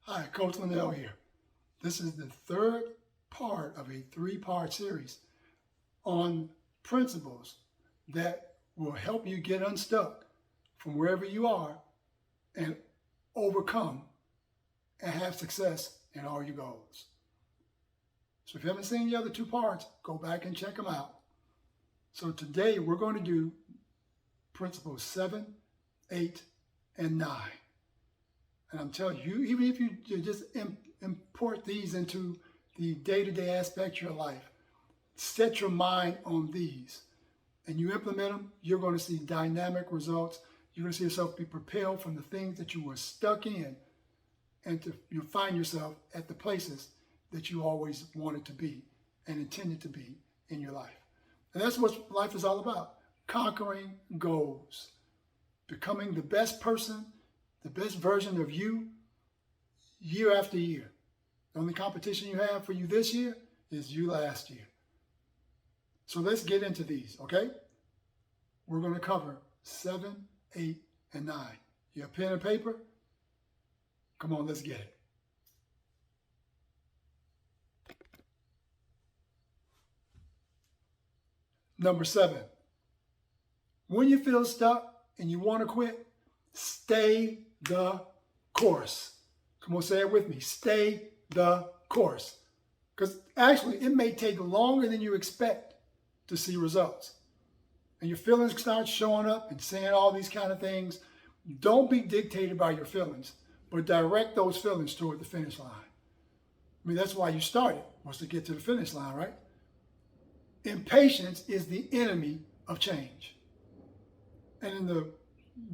Hi, Coach Linnell here. This is the third part of a three-part series on principles that will help you get unstuck from wherever you are and overcome and have success in all your goals. So if you haven't seen the other two parts, go back and check them out. So today we're going to do principles 7, 8, and 9. And I'm telling you, even if you just import these into the day-to-day aspect of your life, set your mind on these, and you implement them, you're going to see dynamic results. You're going to see yourself be propelled from the things that you were stuck in, and you'll find yourself at the places that you always wanted to be and intended to be in your life. And that's what life is all about: conquering goals, becoming the best person, the best version of you year after year. The only competition you have for you this year is you last year. So let's get into these, okay? We're going to cover 7, 8, and 9. You have pen and paper? Come on, let's get it. Number 7. When you feel stuck and you want to quit, stay the course. Come on, say it with me. Stay the course. Because actually, it may take longer than you expect to see results. And your feelings start showing up and saying all these kind of things. Don't be dictated by your feelings, but direct those feelings toward the finish line. I mean, that's why you started, was to get to the finish line, right? Impatience is the enemy of change. And in the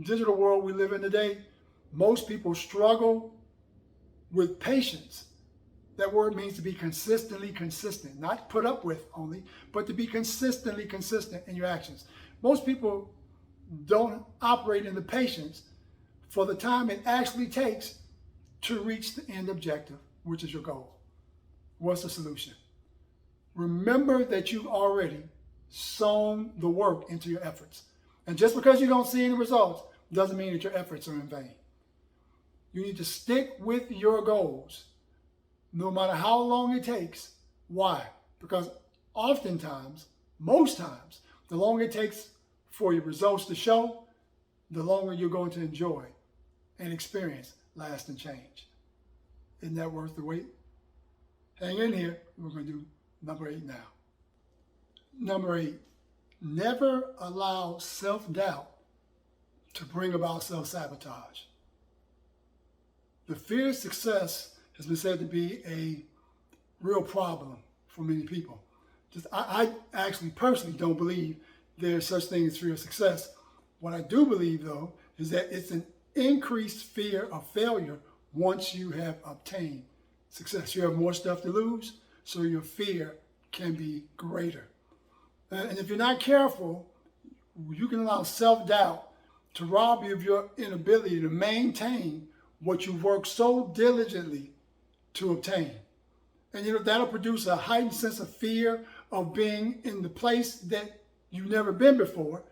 digital world we live in today, most people struggle with patience. That word means to be consistently consistent, not put up with only, but to be consistently consistent in your actions. Most people don't operate in the patience for the time it actually takes to reach the end objective, which is your goal. What's the solution? Remember that you've already sown the work into your efforts. And just because you don't see any results doesn't mean that your efforts are in vain. You need to stick with your goals, no matter how long it takes. Why? Because oftentimes, most times, the longer it takes for your results to show, the longer you're going to enjoy and experience lasting change. Isn't that worth the wait? Hang in here. We're going to do number 8 now. Number 8, never allow self-doubt to bring about self-sabotage. The fear of success has been said to be a real problem for many people. I actually personally don't believe there's such thing as fear of success. What I do believe, though, is that it's an increased fear of failure once you have obtained success. You have more stuff to lose, so your fear can be greater. And if you're not careful, you can allow self-doubt to rob you of your inability to maintain what you've worked so diligently to obtain. And that'll produce a heightened sense of fear of being in the place that you've never been before.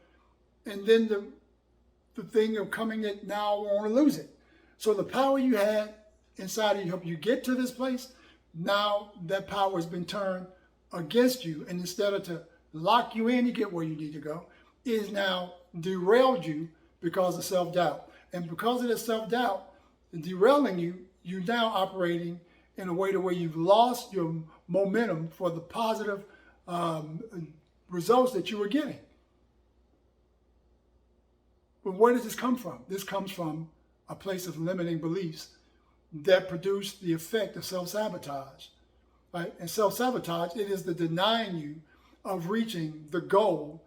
And then the thing of coming that now I want to lose it. So the power you had inside of you help you get to this place, now that power has been turned against you. And instead of to lock you in to get where you need to go, it is now derailed you because of self-doubt. And because of the self-doubt derailing you, you're now operating in a way to where you've lost your momentum for the positive results that you were getting. But where does this come from? This comes from a place of limiting beliefs that produce the effect of self-sabotage. Right? And self-sabotage, it is the denying you of reaching the goal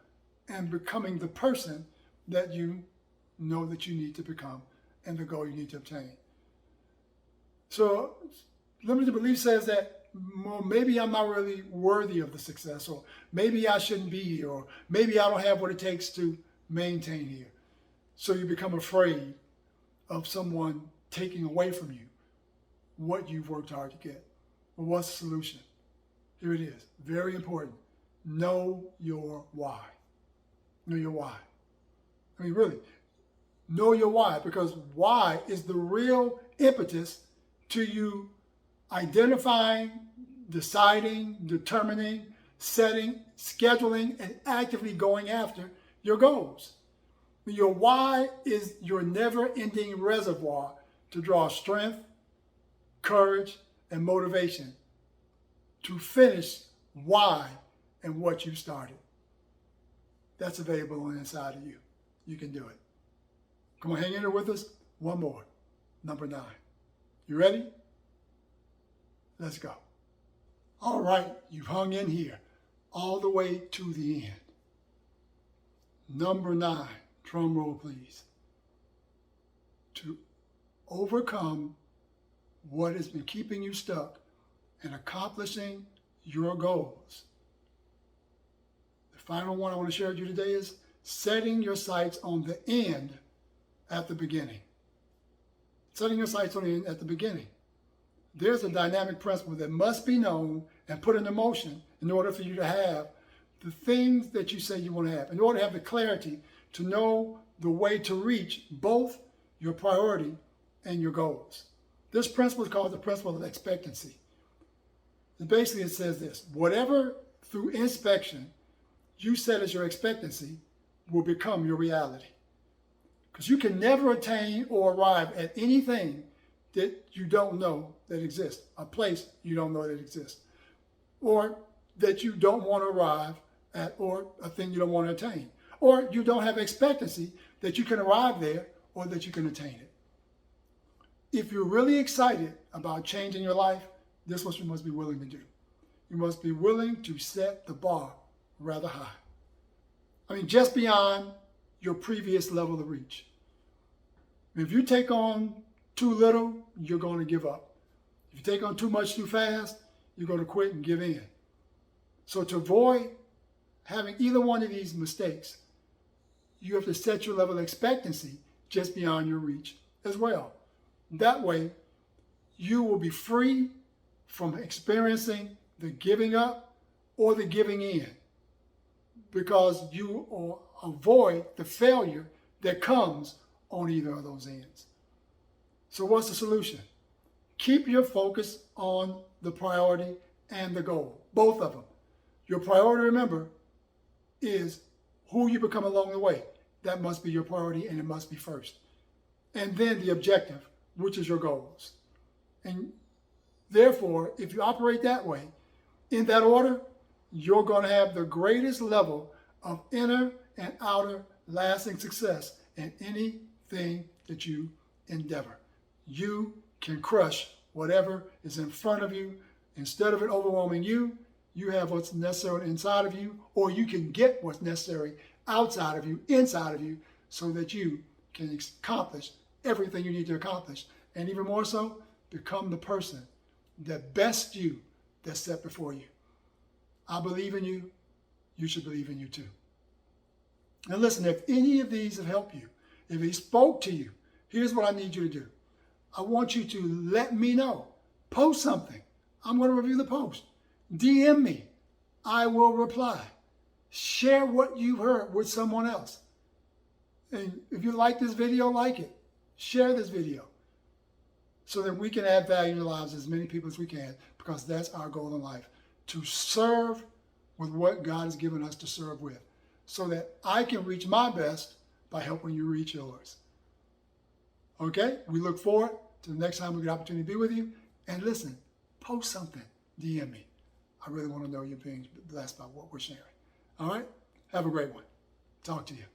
and becoming the person that you know that you need to become and the goal you need to obtain. So limited belief says that, well, maybe I'm not really worthy of the success, or maybe I shouldn't be here, or maybe I don't have what it takes to maintain here. So you become afraid of someone taking away from you what you've worked hard to get. Well, what's the solution? Here it is. Very important. Know your why. Know your why. I mean, really, know your why, because why is the real impetus to you identifying, deciding, determining, setting, scheduling, and actively going after your goals. Your why is your never-ending reservoir to draw strength, courage, and motivation to finish why and what you started. That's available on the inside of you. You can do it. Come on, hang in there with us. One more. Number 9. You ready? Let's go. All right, you've hung in here all the way to the end. Number 9, drum roll please. To overcome what has been keeping you stuck and accomplishing your goals. The final one I want to share with you today is setting your sights on the end at the beginning. Setting your sights on the end at the beginning. There's a dynamic principle that must be known and put into motion in order for you to have the things that you say you want to have, in order to have the clarity to know the way to reach both your priority and your goals. This principle is called the principle of expectancy. Basically, it says this: whatever through inspection you set as your expectancy will become your reality. Because you can never attain or arrive at anything that you don't know that exists, a place you don't know that exists, or that you don't want to arrive at, or a thing you don't want to attain, or you don't have expectancy that you can arrive there or that you can attain it. If you're really excited about changing your life, this is what you must be willing to do. You must be willing to set the bar rather high. I mean, just beyond your previous level of reach. If you take on too little, you're going to give up. If you take on too much too fast, you're going to quit and give in. So to avoid having either one of these mistakes, you have to set your level of expectancy just beyond your reach as well. That way, you will be free from experiencing the giving up or the giving in, because you will avoid the failure that comes on either of those ends. So what's the solution? Keep your focus on the priority and the goal, both of them. Your priority, remember, is who you become along the way. That must be your priority, and it must be first. And then the objective, which is your goals. And therefore, if you operate that way, in that order, you're going to have the greatest level of inner and outer lasting success in anything that you endeavor. You can crush whatever is in front of you. Instead of it overwhelming you, you have what's necessary inside of you, or you can get what's necessary outside of you, inside of you, so that you can accomplish everything you need to accomplish. And even more so, become the person, the best you that's set before you. I believe in you. You should believe in you too. And listen, if any of these have helped you, if he spoke to you, here's what I need you to do. I want you to let me know. Post something. I'm going to review the post. DM me. I will reply. Share what you've heard with someone else. And if you like this video, like it. Share this video so that we can add value in the lives of as many people as we can, because that's our goal in life, to serve with what God has given us to serve with, so that I can reach my best by helping you reach yours. Okay? We look forward to the next time we get an opportunity to be with you. And listen, post something. DM me. I really want to know you're being blessed by what we're sharing. All right? Have a great one. Talk to you.